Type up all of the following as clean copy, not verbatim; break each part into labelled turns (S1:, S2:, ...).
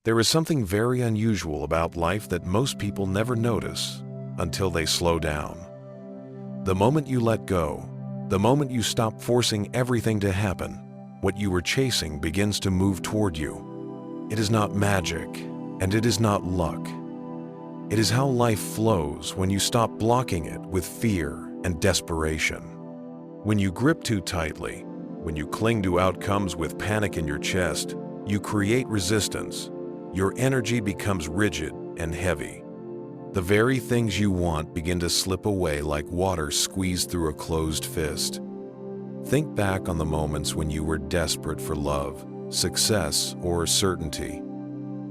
S1: There is something very unusual about life that most people never notice until they slow down. The moment you let go, the moment you stop forcing everything to happen, what you were chasing begins to move toward you. It is not magic, and it is not luck. It is how life flows when you stop blocking it with fear and desperation. When you grip too tightly, when you cling to outcomes with panic in your chest, you create resistance. Your energy becomes rigid and heavy. The very things you want begin to slip away like water squeezed through a closed fist. Think back on the moments when you were desperate for love, success, or certainty.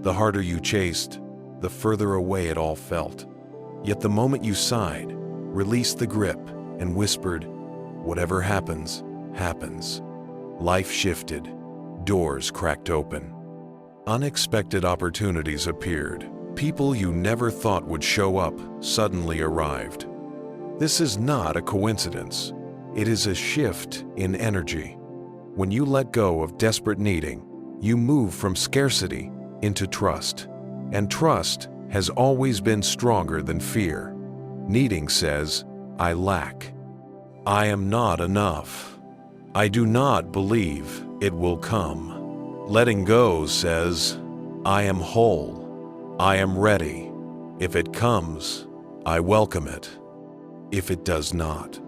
S1: The harder you chased, the further away it all felt. Yet the moment you sighed, released the grip, and whispered, "Whatever happens, happens," life shifted, doors cracked open. Unexpected opportunities appeared. People you never thought would show up suddenly arrived. This is not a coincidence. It is a shift in energy. When you let go of desperate needing, you move from scarcity into trust. And trust has always been stronger than fear. Needing says, "I lack. I am not enough. I do not believe it will come." Letting go says, "I am whole. I am ready. If it comes, I welcome it. If it does not,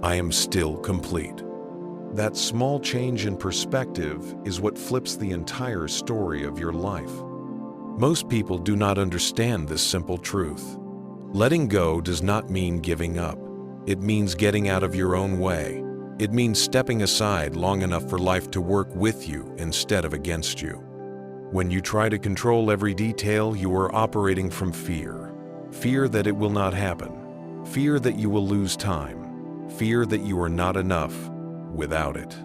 S1: I am still complete." That small change in perspective is what flips the entire story of your life. Most people do not understand this simple truth. Letting go does not mean giving up. It means getting out of your own way. It means stepping aside long enough for life to work with you instead of against you. When you try to control every detail, you are operating from fear. Fear that it will not happen. Fear that you will lose time. Fear that you are not enough without it.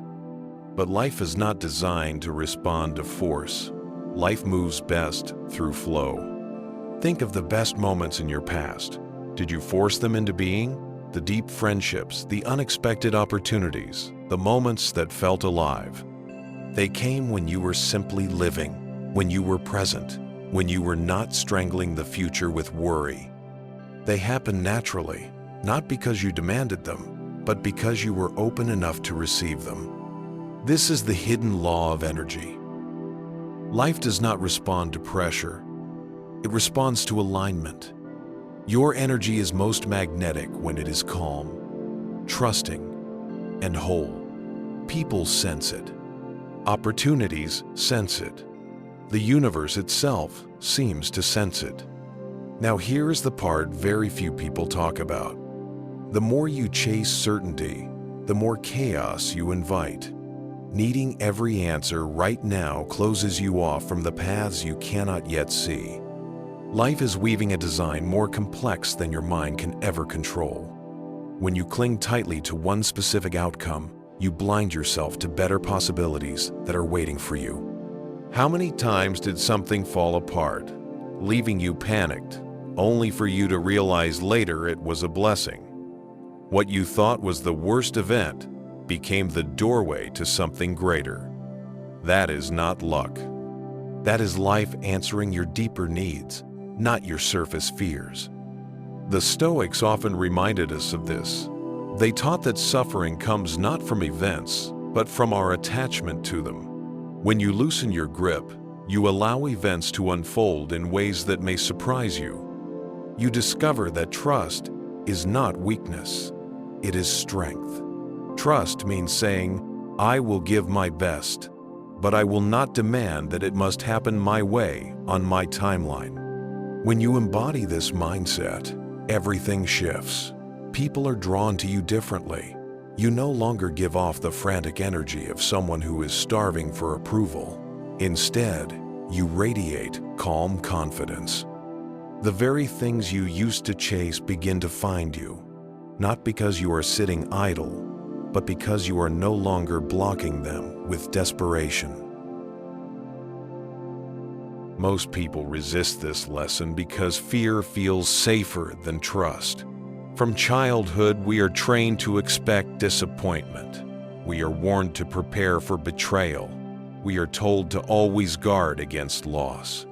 S1: But life is not designed to respond to force. Life moves best through flow. Think of the best moments in your past. Did you force them into being? The deep friendships, the unexpected opportunities, the moments that felt alive. They came when you were simply living, when you were present, when you were not strangling the future with worry. They happened naturally, not because you demanded them, but because you were open enough to receive them. This is the hidden law of energy. Life does not respond to pressure. It responds to alignment. Your energy is most magnetic when it is calm, trusting, and whole. People sense it. Opportunities sense it. The universe itself seems to sense it. Now here is the part very few people talk about. The more you chase certainty, the more chaos you invite. Needing every answer right now closes you off from the paths you cannot yet see. Life is weaving a design more complex than your mind can ever control. When you cling tightly to one specific outcome, you blind yourself to better possibilities that are waiting for you. How many times did something fall apart, leaving you panicked, only for you to realize later it was a blessing? What you thought was the worst event became the doorway to something greater. That is not luck. That is life answering your deeper needs, not your surface fears. The Stoics often reminded us of this. They taught that suffering comes not from events, but from our attachment to them. When you loosen your grip, you allow events to unfold in ways that may surprise you. You discover that trust is not weakness, it is strength. Trust means saying, "I will give my best, but I will not demand that it must happen my way on my timeline." When you embody this mindset, everything shifts. People are drawn to you differently. You no longer give off the frantic energy of someone who is starving for approval. Instead, you radiate calm confidence. The very things you used to chase begin to find you, not because you are sitting idle, but because you are no longer blocking them with desperation. Most people resist this lesson because fear feels safer than trust. From childhood, we are trained to expect disappointment. We are warned to prepare for betrayal. We are told to always guard against loss.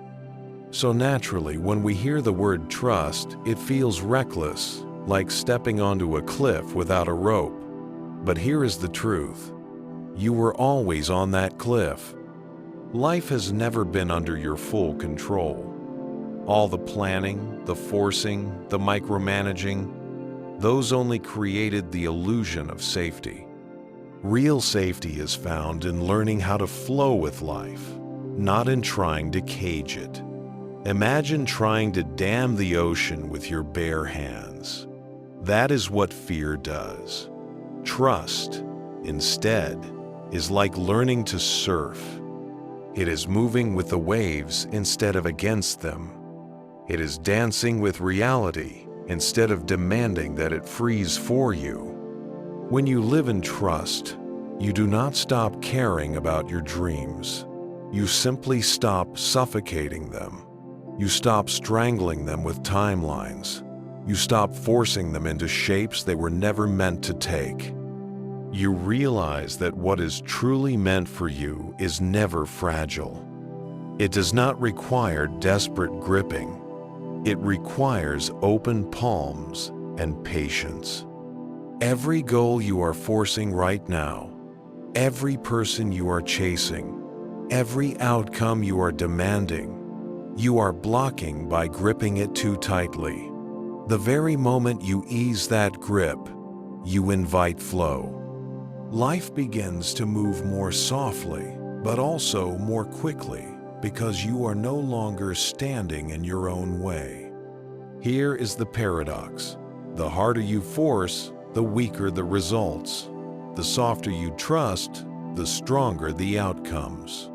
S1: So naturally, when we hear the word trust, it feels reckless, like stepping onto a cliff without a rope. But here is the truth. You were always on that cliff. Life has never been under your full control. All the planning, the forcing, the micromanaging, those only created the illusion of safety. Real safety is found in learning how to flow with life, not in trying to cage it. Imagine trying to dam the ocean with your bare hands. That is what fear does. Trust, instead, is like learning to surf. It is moving with the waves instead of against them. It is dancing with reality instead of demanding that it freeze for you. When you live in trust, you do not stop caring about your dreams. You simply stop suffocating them. You stop strangling them with timelines. You stop forcing them into shapes they were never meant to take. You realize that what is truly meant for you is never fragile. It does not require desperate gripping. It requires open palms and patience. Every goal you are forcing right now, every person you are chasing, every outcome you are demanding, you are blocking by gripping it too tightly. The very moment you ease that grip, you invite flow. Life begins to move more softly, but also more quickly, because you are no longer standing in your own way. Here is the paradox. The harder you force, the weaker the results. The softer you trust, the stronger the outcomes.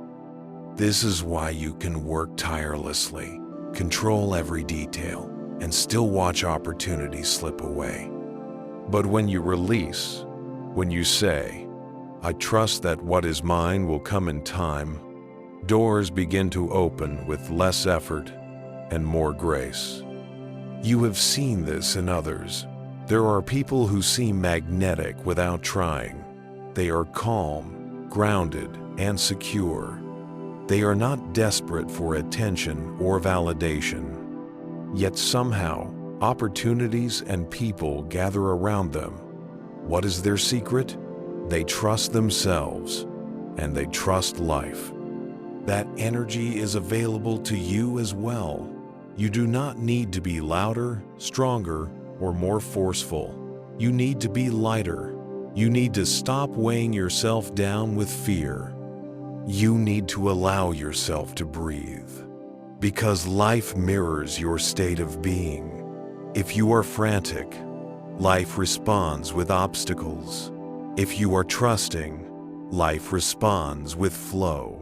S1: This is why you can work tirelessly, control every detail, and still watch opportunities slip away. But when you release, when you say, "I trust that what is mine will come in time," doors begin to open with less effort and more grace. You have seen this in others. There are people who seem magnetic without trying. They are calm, grounded, and secure. They are not desperate for attention or validation. Yet somehow, opportunities and people gather around them. What is their secret? They trust themselves, and they trust life. That energy is available to you as well. You do not need to be louder, stronger, or more forceful. You need to be lighter. You need to stop weighing yourself down with fear. You need to allow yourself to breathe, because life mirrors your state of being. If you are frantic, life responds with obstacles. If you are trusting, life responds with flow.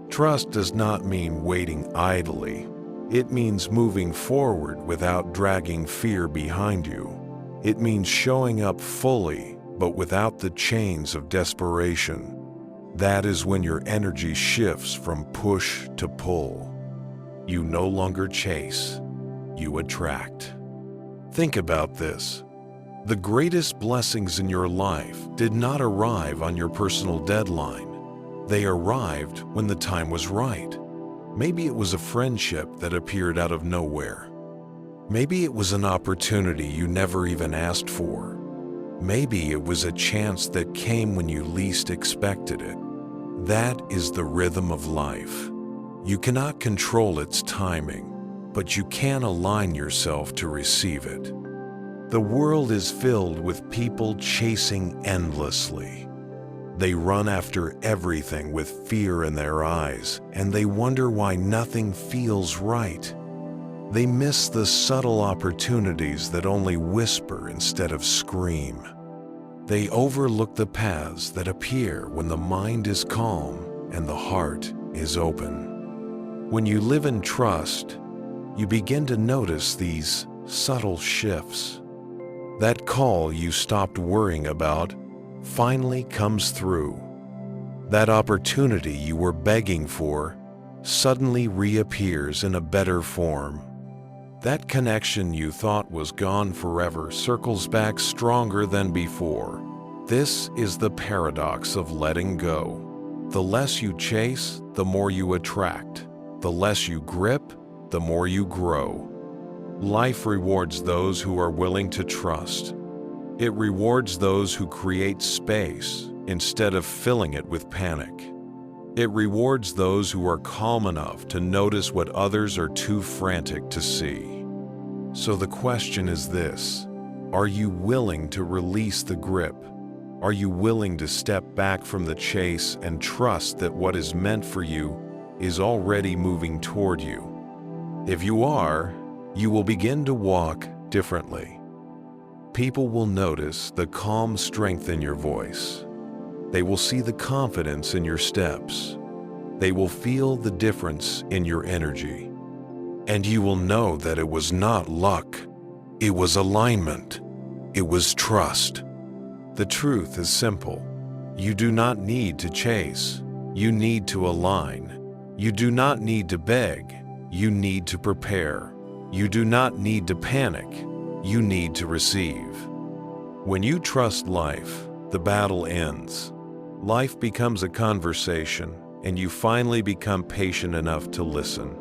S1: Trust does not mean waiting idly. It means moving forward without dragging fear behind you. It means showing up fully, but without the chains of desperation. That is when your energy shifts from push to pull. You no longer chase, you attract. Think about this. The greatest blessings in your life did not arrive on your personal deadline. They arrived when the time was right. Maybe it was a friendship that appeared out of nowhere. Maybe it was an opportunity you never even asked for. Maybe it was a chance that came when you least expected it. That is the rhythm of life. You cannot control its timing, but you can align yourself to receive it. The world is filled with people chasing endlessly. They run after everything with fear in their eyes, and they wonder why nothing feels right. They miss the subtle opportunities that only whisper instead of scream. They overlook the paths that appear when the mind is calm and the heart is open. When you live in trust, you begin to notice these subtle shifts. That call you stopped worrying about finally comes through. That opportunity you were begging for suddenly reappears in a better form. That connection you thought was gone forever circles back stronger than before. This is the paradox of letting go. The less you chase, the more you attract. The less you grip, the more you grow. Life rewards those who are willing to trust. It rewards those who create space instead of filling it with panic. It rewards those who are calm enough to notice what others are too frantic to see. So the question is this: are you willing to release the grip? Are you willing to step back from the chase and trust that what is meant for you is already moving toward you? If you are, you will begin to walk differently. People will notice the calm strength in your voice. They will see the confidence in your steps. They will feel the difference in your energy. And you will know that it was not luck. It was alignment. It was trust. The truth is simple. You do not need to chase. You need to align. You do not need to beg. You need to prepare. You do not need to panic. You need to receive. When you trust life, the battle ends. Life becomes a conversation, and you finally become patient enough to listen.